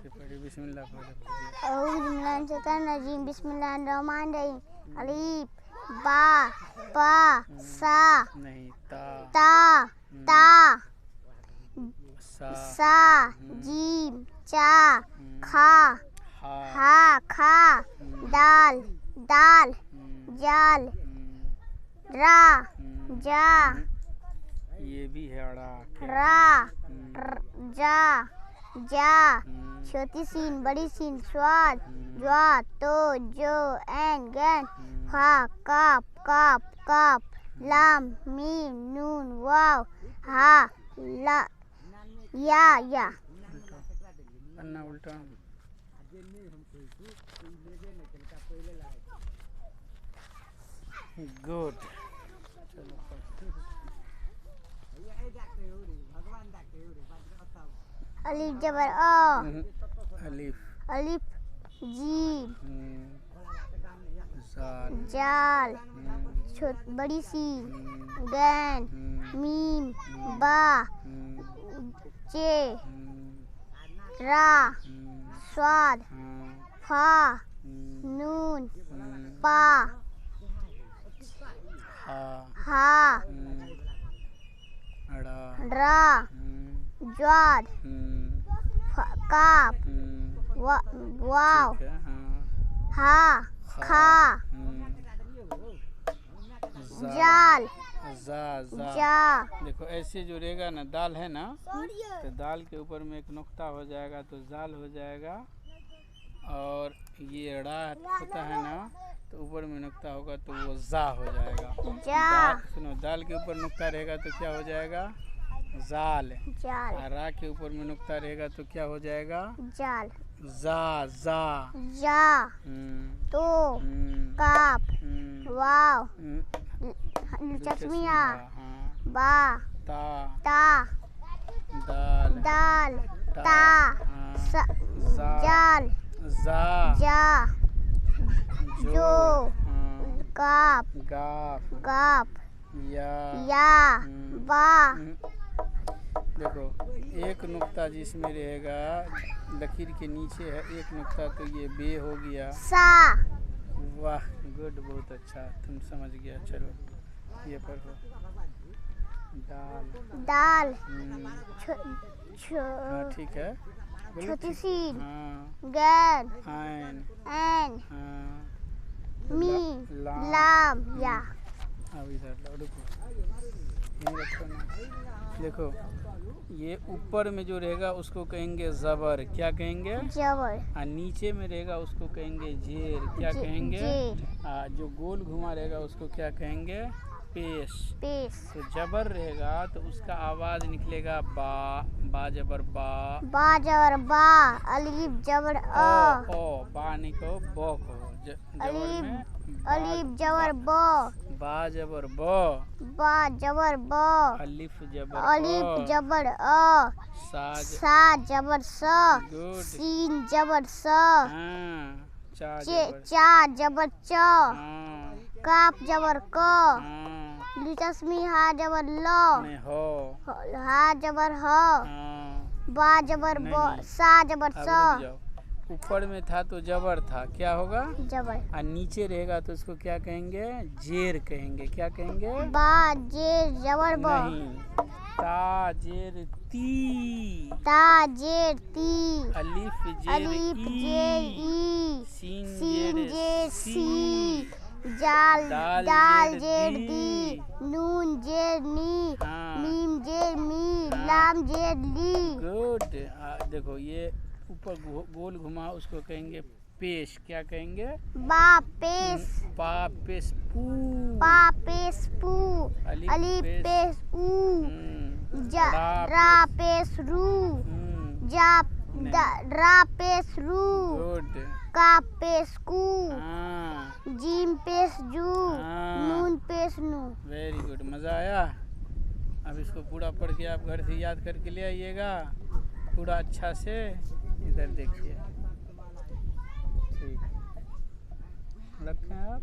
से पढ़िए, बिस्मिल्लाह पढ़िए। बिस्मिल्लाहिर्रहमानिर्रहीम। अलीफ बा पा सा नहीं, ता सा सा जीम चा खा हा खा दाल जाल रा जा ये भी है अड़ा रा जा छोटी सीन बड़ी सीन स्वाद ज्वा तो जो एन गैन फा काप लाम मीम नून वाव हा ला या पन्ना उल्टा। गुड। अलिफ जबर अ अलिफ जीम जाल बड़ी सी गैन मीम बा चे रा स्वाद फा नून पा हा रा ज्वाद काप वाव हा खा जाल जा। देखो ऐसे जो रहेगा ना, दाल है ना, तो दाल के ऊपर में एक नुक्ता हो जाएगा तो जाल हो जाएगा, और ये अड़ा होता है ना, तो ऊपर में नुक्ता होगा तो वो जा हो जाएगा। सुनो, दाल के ऊपर नुक्ता रहेगा तो क्या हो जाएगा? जाल। और रा के ऊपर में नुक्ता रहेगा तो क्या हो जाएगा? जाल। जा तो काप वाव चश्मिया बा ता दाल ता जाल जा जो काप या बा। देखो एक नुक्ता जिसमें रहेगा लकीर के नीचे है एक नुक्ता, तो ये बे हो गया सा। वाह गुड, बहुत अच्छा, तुम समझ गया। चलो ये पढ़ो। दाल ठीक है, छोटी सी गैन एन मी लाम या। अब इधर रुको, यहीं रखो ना। देखो ये ऊपर में जो रहेगा उसको कहेंगे जबर, क्या कहेंगे? जबर। और नीचे में रहेगा उसको कहेंगे जेर, क्या कहेंगे? जो गोल घुमा रहेगा उसको क्या कहेंगे? पेश। तो जबर रहेगा तो उसका आवाज निकलेगा बा जबर बा अलीफ जबर अ बा निको बो को अलीफ जबर बो बा जबर ब अलिफ जबर अ सा जबर स सीन जबर स चा जबर च काप जबर क लिचस्मी हा जबर ल हा जबर ह बा जबर ब सा जबर स। ऊपर में था तो जबर था, क्या होगा? जबर। और नीचे रहेगा तो उसको क्या कहेंगे? जेर कहेंगे, क्या कहेंगे? बा जेर जबर ब नहीं, ता जेर ती अलिफ जेर ई सीन जेर सी दाल जेर दी नून जेर नी मीम जेर मी लाम जेर ली। गुड। देखो ये ऊपर गोल घुमा उसको कहेंगे पेश, क्या कहेंगे? पा पेश पू अलीफ पेश ऊ रा पेश रू रा पेश रू काप पेश कू जीम पेश जू नून पेश नू। वेरी गुड, मज़ा आया। अब इसको पूरा पढ़ के आप घर से याद करके ले आइएगा पूरा अच्छा से। इधर देखिए, ठीक रखें आप।